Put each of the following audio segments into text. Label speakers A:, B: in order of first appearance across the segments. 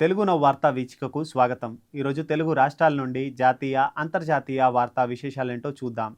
A: Telugu now వార్తా వీక్షికకు స్వాగతం. ఈరోజు తెలుగు రాష్ట్రాల నుండి జాతీయ, అంతర్జాతీయ వార్తా విశేషాలేంటో చూద్దాం.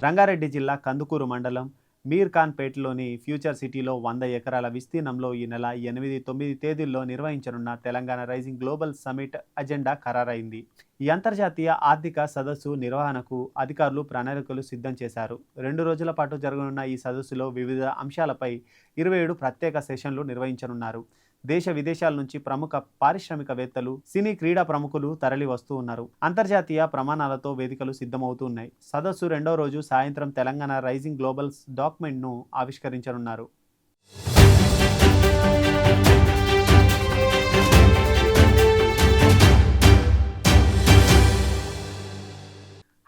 A: రంగారెడ్డి జిల్లా కందుకూరు మండలం మీర్ఖాన్పేటలోని ఫ్యూచర్ సిటీలో 100 ఎకరాల విస్తీర్ణంలో ఈ నెల 8, 9 తేదీల్లో నిర్వహించనున్న Telangana rising global summit agenda ఖరారైంది. ఈ అంతర్జాతీయ ఆర్థిక సదస్సు నిర్వహణకు అధికారులు ప్రణాళికలు సిద్ధం చేశారు. 2 రోజుల పాటు జరగనున్న ఈ సదస్సులో వివిధ అంశాలపై 27 ప్రత్యేక సెషన్లు నిర్వహించనున్నారు. దేశ విదేశాల నుంచి ప్రముఖ పారిశ్రామికవేత్తలు, సినీ క్రీడా ప్రముఖులు తరలి వస్తూ ఉన్నారు. అంతర్జాతీయ ప్రమాణాలతో వేదికలు సిద్ధమవుతున్నాయి. సదస్సు 2వ రోజు సాయంత్రం తెలంగాణ రైజింగ్ గ్లోబల్ డాక్యుమెంట్ను ఆవిష్కరించనున్నారు.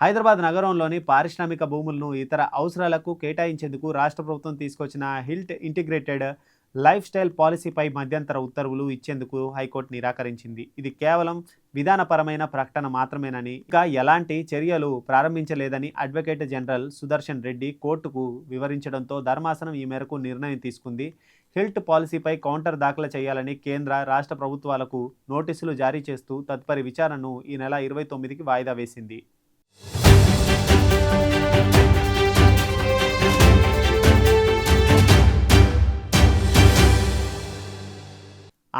A: హైదరాబాద్ నగరంలోని పారిశ్రామిక భూములను ఇతర అవసరాలకు కేటాయించేందుకు రాష్ట్ర ప్రభుత్వం తీసుకొచ్చిన హిల్ట్ ఇంటిగ్రేటెడ్ లైఫ్ స్టైల్ పాలసీపై మధ్యంతర ఉత్తర్వులు ఇచ్చేందుకు హైకోర్టు నిరాకరించింది. ఇది కేవలం విధానపరమైన ప్రకటన మాత్రమేనని, ఇంకా ఎలాంటి చర్యలు ప్రారంభించలేదని అడ్వకేట్ జనరల్ సుదర్శన్ రెడ్డి కోర్టుకు వివరించడంతో ధర్మాసనం ఈ మేరకు నిర్ణయం తీసుకుంది. హిల్ట్ పాలసీపై కౌంటర్ దాఖలు చేయాలని కేంద్ర, రాష్ట్ర ప్రభుత్వాలకు నోటీసులు జారీ చేస్తూ తదుపరి విచారణను ఈ నెల 29కి వాయిదా వేసింది.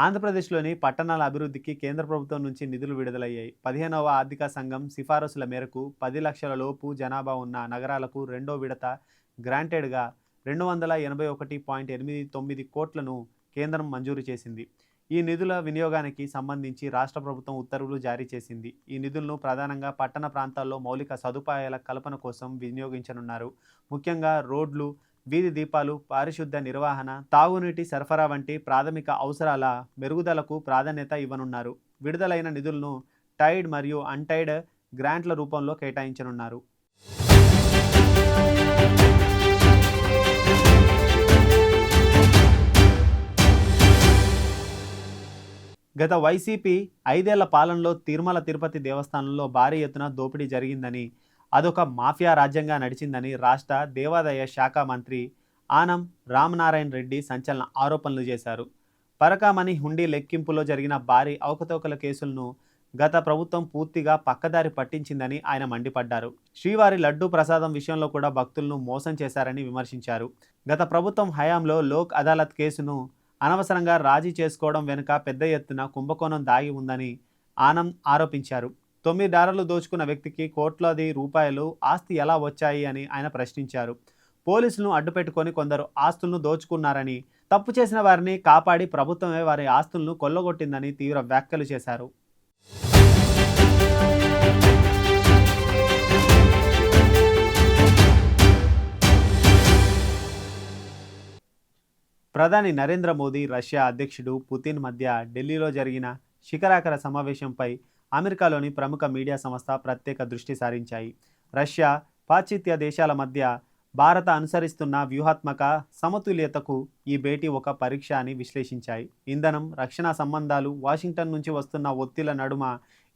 A: ఆంధ్రప్రదేశ్లోని పట్టణాల అభివృద్ధికి కేంద్ర ప్రభుత్వం నుంచి నిధులు విడుదలయ్యాయి. 15వ ఆర్థిక సంఘం సిఫారసుల మేరకు 10 లక్షల లోపు జనాభా ఉన్న నగరాలకు రెండో విడత గ్రాంటెడ్గా 281.89 కోట్లను కేంద్రం మంజూరు చేసింది. ఈ నిధుల వినియోగానికి సంబంధించి రాష్ట్ర ప్రభుత్వం ఉత్తర్వులు జారీ చేసింది. ఈ నిధులను ప్రధానంగా పట్టణ ప్రాంతాల్లో మౌలిక సదుపాయాల కల్పన కోసం వినియోగించనున్నారు. ముఖ్యంగా రోడ్లు, వీధి దీపాలు, పారిశుద్ధ నిర్వహణ, తాగునీటి సరఫరా వంటి ప్రాథమిక అవసరాల మెరుగుదలకు ప్రాధాన్యత ఇవ్వనున్నారు. విడుదలైన నిధులను టైడ్ మరియు అన్టైడ్ గ్రాంట్ల రూపంలో కేటాయించనున్నారు. గత వైసీపీ 5 ఏళ్ల పాలనలో తిరుమల తిరుపతి దేవస్థానంలో భారీ ఎత్తున దోపిడీ జరిగిందని, అదొక మాఫియా రాజ్యంగా నడిచిందని రాష్ట్ర దేవాదాయ శాఖ మంత్రి ఆనం రామనారాయణ రెడ్డి సంచలన ఆరోపణలు చేశారు. పరకామణి హుండీ లెక్కింపులో జరిగిన భారీ అవకతవకల కేసులను గత ప్రభుత్వం పూర్తిగా పక్కదారి పట్టించిందని ఆయన మండిపడ్డారు. శ్రీవారి లడ్డూ ప్రసాదం విషయంలో కూడా భక్తులను మోసం చేశారని విమర్శించారు. గత ప్రభుత్వం హయాంలో లోక్ అదాలత్ కేసును అనవసరంగా రాజీ చేసుకోవడం వెనుక పెద్ద ఎత్తున కుంభకోణం దాగి ఉందని ఆనం ఆరోపించారు. 9 డాలర్లు దోచుకున్న వ్యక్తికి కోట్లాది రూపాయలు ఆస్తి ఎలా వచ్చాయి అని ఆయన ప్రశ్నించారు. పోలీసులను అడ్డుపెట్టుకొని కొందరు ఆస్తులను దోచుకున్నారని, తప్పు చేసిన వారిని కాపాడి ప్రభుత్వమే వారి ఆస్తులను కొల్లగొట్టిందని తీవ్ర వ్యాఖ్యలు చేశారు. ప్రధాని నరేంద్ర మోదీ, రష్యా అధ్యక్షుడు పుతిన్ మధ్య ఢిల్లీలో జరిగిన శిఖరాగ్ర సమావేశంపై అమెరికాలోని ప్రముఖ మీడియా సంస్థ ప్రత్యేక దృష్టి సారించాయి. రష్యా, పాశ్చాత్య దేశాల మధ్య భారత అనుసరిస్తున్న వ్యూహాత్మక సమతుల్యతకు ఈ భేటీ ఒక పరీక్ష అని విశ్లేషించాయి. ఇంధనం, రక్షణ సంబంధాలు, వాషింగ్టన్ నుంచి వస్తున్న ఒత్తిళ్ల నడుమ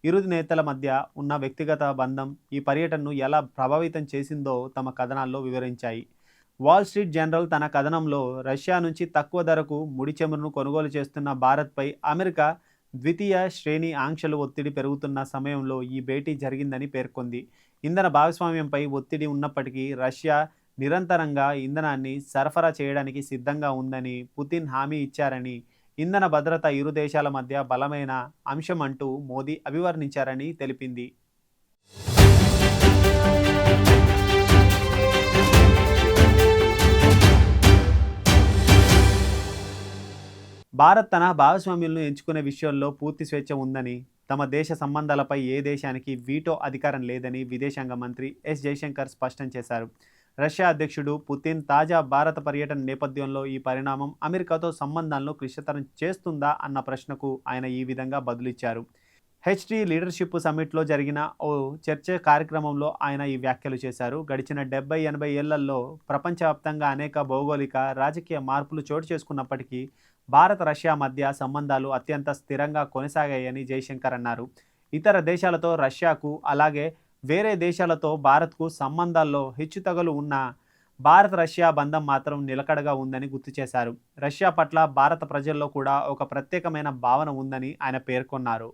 A: ఇరు నేతల మధ్య ఉన్న వ్యక్తిగత బంధం ఈ పర్యటనను ఎలా ప్రభావితం చేసిందో తమ కథనాల్లో వివరించాయి. వాల్ స్ట్రీట్ జర్నల్ తన కథనంలో రష్యా నుంచి తక్కువ ధరకు ముడి చమురును కొనుగోలు చేస్తున్న భారత్పై అమెరికా ద్వితీయ శ్రేణి ఆంక్షలు ఒత్తిడి పెరుగుతున్న సమయంలో ఈ భేటీ జరిగిందని పేర్కొంది. ఇంధన భాగస్వామ్యంపై ఒత్తిడి ఉన్నప్పటికీ రష్యా నిరంతరంగా ఇంధనాన్ని సరఫరా చేయడానికి సిద్ధంగా ఉందని పుతిన్ హామీ ఇచ్చారని, ఇంధన భద్రత ఇరు దేశాల మధ్య బలమైన అంశం అంటూ మోదీ అభివర్ణించారని తెలిపింది. భారత్ తన భాగస్వామ్యులను ఎంచుకునే విషయంలో పూర్తి స్వేచ్ఛ ఉందని, తమ దేశ సంబంధాలపై ఏ దేశానికి వీటో అధికారం లేదని విదేశాంగ మంత్రి ఎస్ జయశంకర్ స్పష్టం చేశారు. రష్యా అధ్యక్షుడు పుతిన్ తాజా భారత పర్యటన నేపథ్యంలో ఈ పరిణామం అమెరికాతో సంబంధాలను క్లిష్టతరం చేస్తుందా అన్న ప్రశ్నకు ఆయన ఈ విధంగా బదులిచ్చారు. హెచ్టీ లీడర్షిప్ సమ్మిట్లో జరిగిన ఓ చర్చ కార్యక్రమంలో ఆయన ఈ వ్యాఖ్యలు చేశారు. గడిచిన 70-80 ఏళ్లలో ప్రపంచవ్యాప్తంగా అనేక భౌగోళిక, రాజకీయ మార్పులు చోటు చేసుకున్నప్పటికీ భారత, రష్యా మధ్య సంబంధాలు అత్యంత స్థిరంగా కొనసాగాయని జయశంకర్ అన్నారు. ఇతర దేశాలతో రష్యాకు, అలాగే వేరే దేశాలతో భారత్కు సంబంధాల్లో హెచ్చుతగులు ఉన్న భారత్ రష్యా బంధం మాత్రం నిలకడగా ఉందని గుర్తు చేశారు. రష్యా పట్ల భారత ప్రజల్లో కూడా ఒక ప్రత్యేకమైన భావన ఉందని ఆయన పేర్కొన్నారు.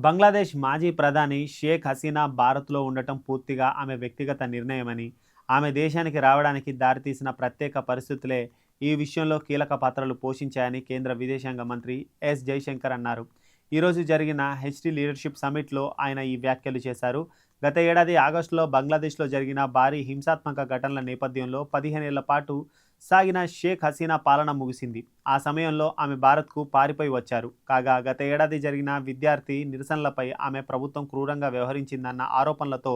A: బంగ్లాదేశ్ మాజీ ప్రధాని షేక్ హసీనా భారత్లో ఉండటం పూర్తిగా ఆమె వ్యక్తిగత నిర్ణయమని, ఆమె దేశానికి రావడానికి దారితీసిన ప్రత్యేక పరిస్థితులే ఈ విషయంలో కీలక పాత్రలు పోషించాయని కేంద్ర విదేశాంగ మంత్రి ఎస్ జైశంకర్ అన్నారు. ఈరోజు జరిగిన హెచ్టీ లీడర్షిప్ సమ్మిట్లో ఆయన ఈ వ్యాఖ్యలు చేశారు. గత ఏడాది ఆగస్టులో బంగ్లాదేశ్లో జరిగిన భారీ హింసాత్మక ఘటనల నేపథ్యంలో 15 ఏళ్ల పాటు సాగిన షేక్ హసీనా పాలన ముగిసింది. ఆ సమయంలో ఆమె భారత్కు పారిపోయి వచ్చారు. కాగా గత ఏడాది జరిగిన విద్యార్థి నిరసనలపై ఆమె ప్రభుత్వం క్రూరంగా వ్యవహరించిందన్న ఆరోపణలతో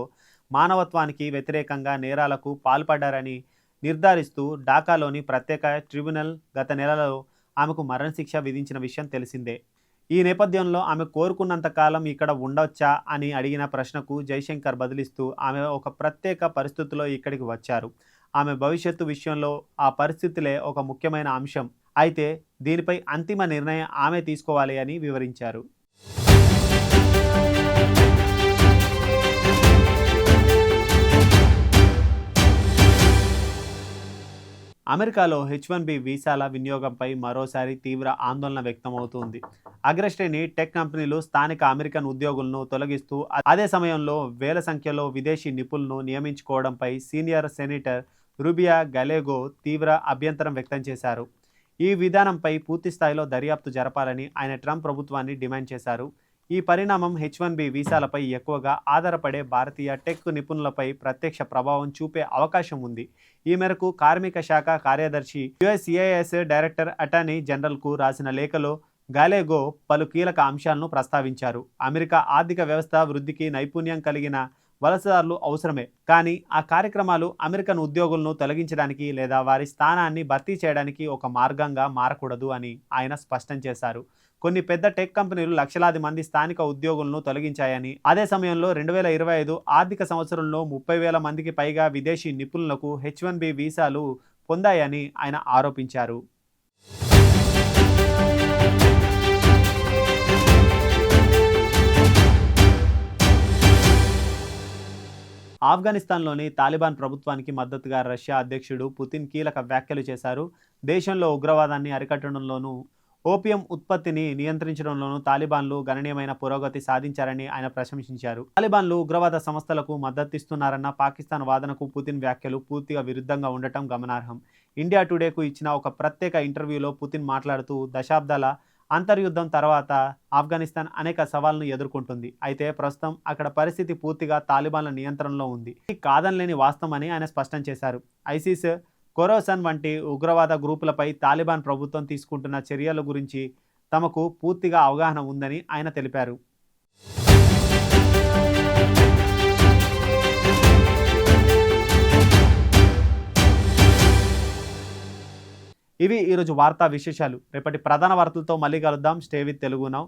A: మానవత్వానికి వ్యతిరేకంగా నేరాలకు పాల్పడ్డారని నిర్ధారిస్తూ ఢాకాలోని ప్రత్యేక ట్రిబ్యునల్ గత నెలలో ఆమెకు మరణశిక్ష విధించిన విషయం తెలిసిందే. ఈ నేపథ్యంలో ఆమె కోరుకున్నంత కాలం ఇక్కడ ఉండొచ్చా అని అడిగిన ప్రశ్నకు జైశంకర్ బదులిస్తూ ఆమె ఒక ప్రత్యేక పరిస్థితిలో ఇక్కడికి వచ్చారు. ఆమె భవిష్యత్తు విషయంలో ఆ పరిస్థితులే ఒక ముఖ్యమైన అంశం. అయితే దీనిపై అంతిమ నిర్ణయం ఆమె తీసుకోవాలి అని వివరించారు. అమెరికాలో H1B వీసాల వినియోగంపై మరోసారి తీవ్ర ఆందోళన వ్యక్తమవుతోంది. అగ్రశ్రేణి టెక్ కంపెనీలు స్థానిక అమెరికన్ ఉద్యోగులను తొలగిస్తూ అదే సమయంలో వేల సంఖ్యలో విదేశీ నిపుణులను నియమించుకోవడంపై సీనియర్ సెనేటర్ రూబియా గలెగో తీవ్ర అభ్యంతరం వ్యక్తం చేశారు. ఈ విధానంపై పూర్తిస్థాయిలో దర్యాప్తు జరపాలని ఆయన ట్రంప్ ప్రభుత్వాన్ని డిమాండ్ చేశారు. ఈ పరిణామం H1B వీసాలపై ఎక్కువగా ఆధారపడే భారతీయ టెక్ నిపుణులపై ప్రత్యక్ష ప్రభావం చూపే అవకాశం ఉంది. ఈ మేరకు కార్మిక శాఖ కార్యదర్శి USCIS డైరెక్టర్ అటార్నీ జనరల్కు రాసిన లేఖలో గాలెగో పలు కీలక అంశాలను ప్రస్తావించారు. అమెరికా ఆర్థిక వ్యవస్థ వృద్ధికి నైపుణ్యం కలిగిన వలసదారులు అవసరమే, కానీ ఆ కార్యక్రమాలు అమెరికన్ ఉద్యోగులను తొలగించడానికి లేదా వారి స్థానాన్ని భర్తీ చేయడానికి ఒక మార్గంగా మారకూడదు అని ఆయన స్పష్టం చేశారు. కొన్ని పెద్ద టెక్ కంపెనీలు లక్షలాది మంది స్థానిక ఉద్యోగులను తొలగించాయని, అదే సమయంలో 2025 ఆర్థిక సంవత్సరంలో 30,000 మందికి పైగా విదేశీ నిపుణులకు H1B వీసాలు పొందాయని ఆయన ఆరోపించారు. ఆఫ్ఘనిస్తాన్లోని తాలిబాన్ ప్రభుత్వానికి మద్దతుగా రష్యా అధ్యక్షుడు పుతిన్ కీలక వ్యాఖ్యలు చేశారు. దేశంలో ఉగ్రవాదాన్ని అరికట్టడంలోనూ ఓపియం ఉత్పత్తిని నియంత్రించడంలోనూ తాలిబాన్లు గణనీయమైన పురోగతి సాధించారని ఆయన ప్రశంసించారు. తాలిబాన్లు ఉగ్రవాద సంస్థలకు మద్దతిస్తున్నారన్న పాకిస్తాన్ వాదనకు పుతిన్ వ్యాఖ్యలు పూర్తిగా విరుద్ధంగా ఉండటం గమనార్హం. ఇండియా టుడేకు ఇచ్చిన ఒక ప్రత్యేక ఇంటర్వ్యూలో పుతిన్ మాట్లాడుతూ దశాబ్దాల అంతర్యుద్ధం తర్వాత ఆఫ్ఘనిస్తాన్ అనేక సవాళ్లను ఎదుర్కొంటుంది. అయితే ప్రస్తుతం అక్కడ పరిస్థితి పూర్తిగా తాలిబాన్ల నియంత్రణలో ఉంది. ఇది కాదనలేని వాస్తవం అని ఆయన స్పష్టం చేశారు. ఐసిస్, ఖొరాసన్ వంటి ఉగ్రవాద గ్రూపులపై తాలిబాన్ ప్రభుత్వం తీసుకుంటున్న చర్యల గురించి తమకు పూర్తిగా అవగాహన ఉందని ఆయన తెలిపారు. ఇవి ఈరోజు వార్తా విశేషాలు. రేపటి ప్రధాన వార్తలతో మళ్ళీ కలుద్దాం. Stay with Telugu now.